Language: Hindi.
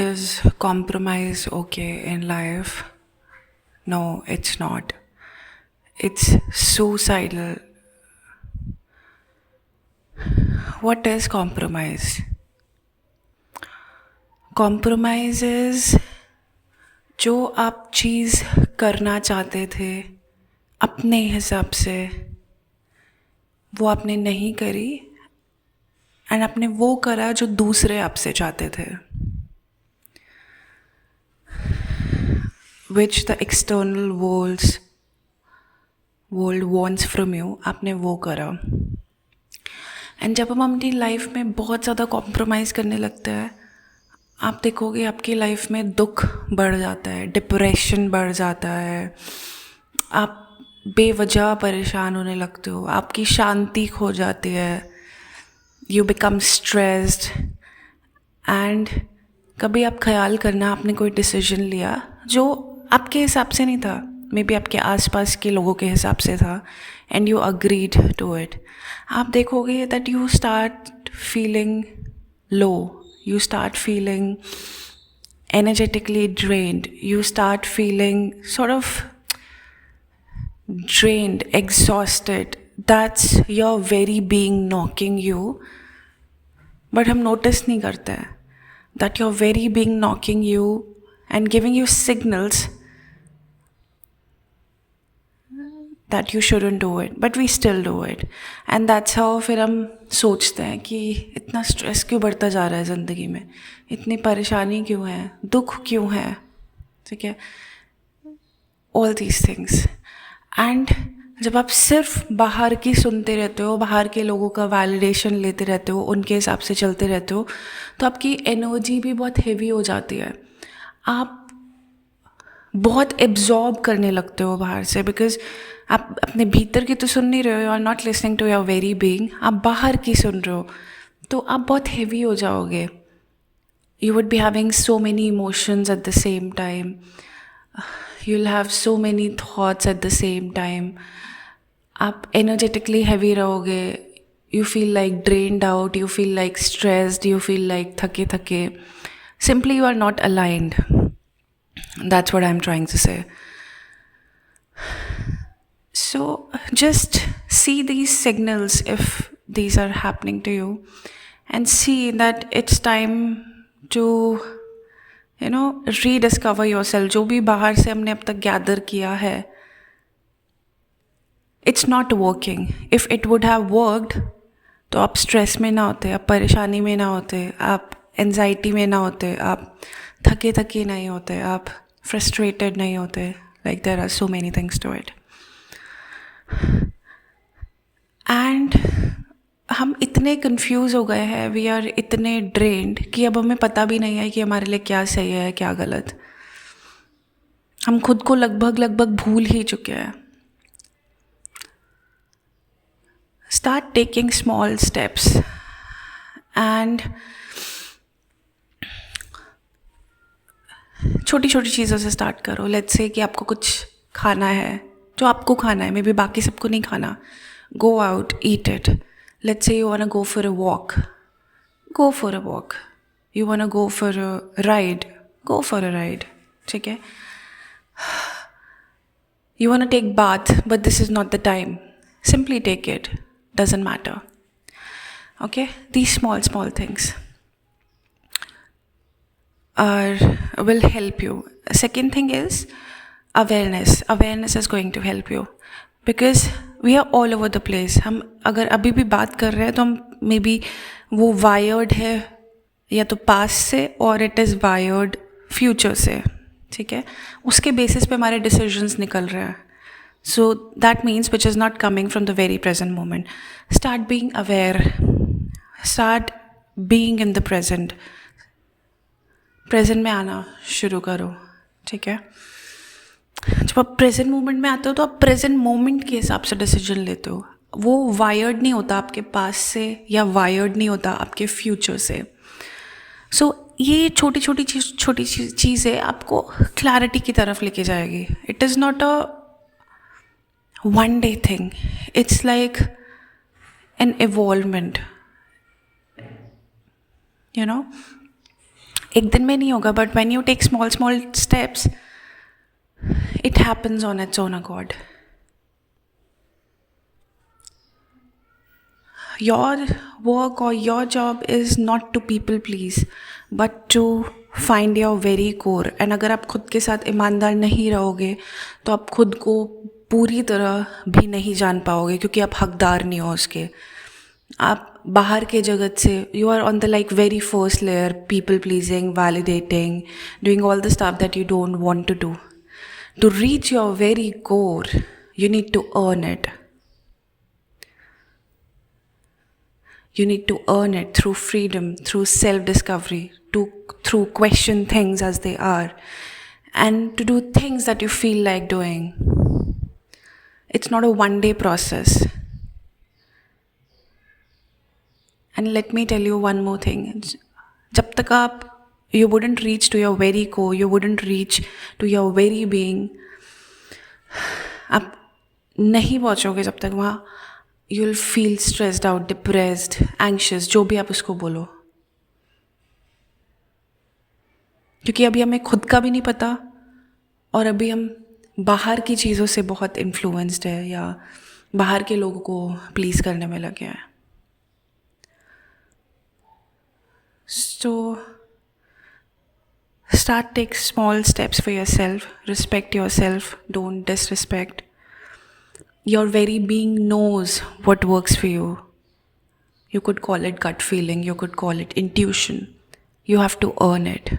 Is compromise okay in life? No, it's not. It's suicidal. What is compromise? Compromise is जो आप चीज़ करना चाहते थे अपने हिसाब से, वो आपने नहीं करी एंड आपने वो करा जो दूसरे आपसे चाहते थे, which the external world wants from you, आपने वो करा. एंड जब हम अपनी लाइफ में बहुत ज़्यादा कॉम्प्रोमाइज़ करने लगते हैं, आप देखोगे आपकी लाइफ में दुख बढ़ जाता है, डिप्रेशन बढ़ जाता है, आप बेवजह परेशान होने लगते हो, आपकी शांति खो जाती है, यू बिकम स्ट्रेस्ड. एंड कभी आप ख्याल करना, आपने कोई डिसीजन लिया जो आपके हिसाब से नहीं था, मे बी आपके आसपास के लोगों के हिसाब से था, and you agreed to it. आप देखोगे that you start feeling low, you start feeling energetically drained, you start feeling sort of drained, exhausted. That's your very being knocking you, but हम notice नहीं करते हैं that your very being knocking you and giving you signals that you shouldn't do it, but we still do it. And that's how फिर हम सोचते हैं कि इतना स्ट्रेस क्यों बढ़ता जा रहा है ज़िंदगी में, इतनी परेशानी क्यों है, दुख क्यों है, ठीक है, ऑल दीज थिंग्स. एंड जब आप सिर्फ बाहर की सुनते रहते हो, बाहर के लोगों का वैलिडेशन लेते रहते हो, उनके हिसाब से चलते रहते हो, तो आपकी एनर्जी भी बहुत हेवी हो जाती है. आप बहुत एब्जॉर्ब करने लगते हो बाहर से, बिकॉज आप अपने भीतर की तो सुन नहीं रहे हो, you are not listening to your very being, आप बाहर की सुन रहे हो, तो आप बहुत हेवी हो जाओगे. You would be having so many emotions at the same time, you will have so many thoughts at the same time, आप एनर्जेटिकली हैवी रहोगे, you feel like drained out, you feel like stressed, you feel like थके थके, simply you are not aligned. That's what I'm trying to say. So just see these signals if these are happening to you, and see that it's time to rediscover yourself. जो भी बाहर से हमने अब तक gather किया है, it's not working. If it would have worked, तो आप स्ट्रेस में ना होते, आप परेशानी में ना होते, आप एंजाइटी में ना होते, आप थके थके नहीं होते, आप फ्रस्ट्रेटेड नहीं होते. Like there are so many things to it. And हम इतने कंफ्यूज हो गए हैं, वी आर इतने ड्रेन्ड कि अब हमें पता भी नहीं है कि हमारे लिए क्या सही है क्या गलत. हम खुद को लगभग भूल ही चुके हैं. Start taking small steps and छोटी छोटी चीज़ों से स्टार्ट करो. लेट्स से कि आपको कुछ खाना है जो आपको खाना है, मे बी बाकी सबको नहीं खाना, go out, eat it. Let's say you want go for a walk, go for a walk. You want go for a ride, go for a ride, ठीक है. You want take bath but this is not the time, simply take it, doesn't matter. Okay, these small things will help you. Second thing is awareness. Awareness is going to help you because we are all over the place. हम अगर अभी भी बात कर रहे हैं तो हम मे बी वो वायर्ड है या तो पास्ट से, और इट इज़ वायर्ड फ्यूचर से, ठीक है. उसके बेसिस पे हमारे डिसीजंस निकल रहे हैं. So that means which is not coming from the very present moment. Start being aware, start being in the present में आना शुरू करो, ठीक है. जब आप प्रेजेंट मोमेंट में आते हो तो आप प्रेजेंट मोमेंट के हिसाब से डिसीजन लेते हो. वो वायर्ड नहीं होता आपके पास से, या वायर्ड नहीं होता आपके फ्यूचर से. सो ये छोटी छोटी चीज़ें आपको क्लैरिटी की तरफ लेके जाएगी. It is not a one day thing, it's like an involvement, एक दिन में नहीं होगा, but when you take small small steps, it happens on its own accord. Your work or your job is not to people please, but to find your very core. And अगर आप खुद के साथ ईमानदार नहीं रहोगे तो आप खुद को पूरी तरह भी नहीं जान पाओगे, क्योंकि आप हकदार नहीं हो उसके. आप बाहर के जगत से, you are on the like very first layer, people pleasing, validating, doing all the stuff that you don't want to do. To reach your very core, you need to earn it. You need to earn it through freedom, through self-discovery, through question things as they are, and to do things that you feel like doing. It's not a one-day process. And let me tell you one more thing. जब तक आप you wouldn't reach to your very core, you wouldn't reach to your very being, आप नहीं पहुँचोगे जब तक वहाँ. you'll feel stressed out, depressed, anxious, जो भी आप उसको बोलो, क्योंकि अभी हमें खुद का भी नहीं पता और अभी हम बाहर की चीज़ों से बहुत इन्फ्लुएंस्ड है या बाहर के लोगों को प्लीज़ करने में लगे हैं. So start, take small steps for yourself. Respect yourself. Don't disrespect. Your very being knows what works for you. You could call it gut feeling. You could call it intuition. You have to earn it.